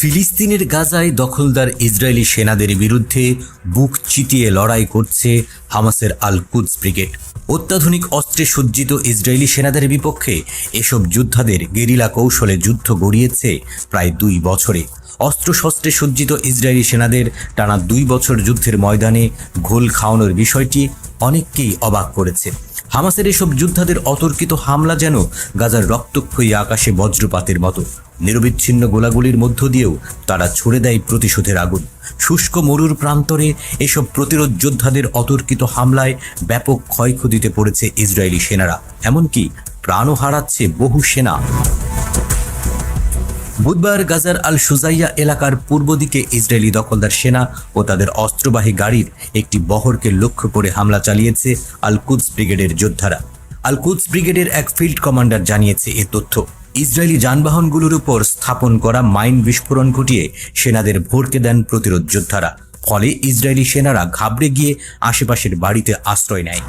ফিলিস্তিনের গাজায় দখলদার ইসরায়েলি সেনাদের বিরুদ্ধে বুক চিতিয়ে লড়াই করছে হামাসের আল কুদস ব্রিগেড। অত্যাধুনিক অস্ত্রে সজ্জিত ইসরায়েলি সেনাদের বিপক্ষে এসব যোদ্ধাদের গেরিলা কৌশলে যুদ্ধ গড়িয়েছে প্রায় 2 বছরে। অস্ত্রশস্ত্রে সজ্জিত ইসরায়েলি সেনাদের টানা 2 বছর যুদ্ধের ময়দানে ঘোল খাওয়ানোর বিষয়টি অনেককেই অবাক করেছে। হামাসের এসব যোদ্ধাদের অতর্কিত হামলা যেন গাজার রক্তক্ষয়ী আকাশে বজ্রপাতের মতো। নিরবিচ্ছিন্ন গোলাগুলির মধ্য দিয়েও তারা ছড়ে দেয় প্রতিশোধের আগুন। শুষ্ক মরুর প্রান্তরে এসব প্রতিরোধ যোদ্ধাদের অতর্কিত হামলায় ব্যাপক ক্ষয়ক্ষতিতে পড়েছে ইসরায়েলি সেনারা, এমনকি প্রাণও হারাচ্ছে বহু সেনা। বুধবার গাজার আল শুজাইয়া এলাকার পূর্ব দিকে ইসরায়েলি দখলদার সেনা ও তাদের অস্ত্রবাহী গাড়ির একটি বহরকে লক্ষ্য করে হামলা চালিয়েছে আল কুদস ব্রিগেডের যোদ্ধারা। আল কুদস ব্রিগেডের এক ফিল্ড কমান্ডার জানিয়েছে এ তথ্য। ইসরায়েলি যানবাহনগুলোর উপর স্থাপন করা মাইন বিস্ফোরণ ঘটিয়ে সেনাদের ভড়কে দেন প্রতিরোধ যোদ্ধারা। ফলে ইসরায়েলি সেনারা ঘাবড়ে গিয়ে আশেপাশের বাড়িতে আশ্রয় নেয়।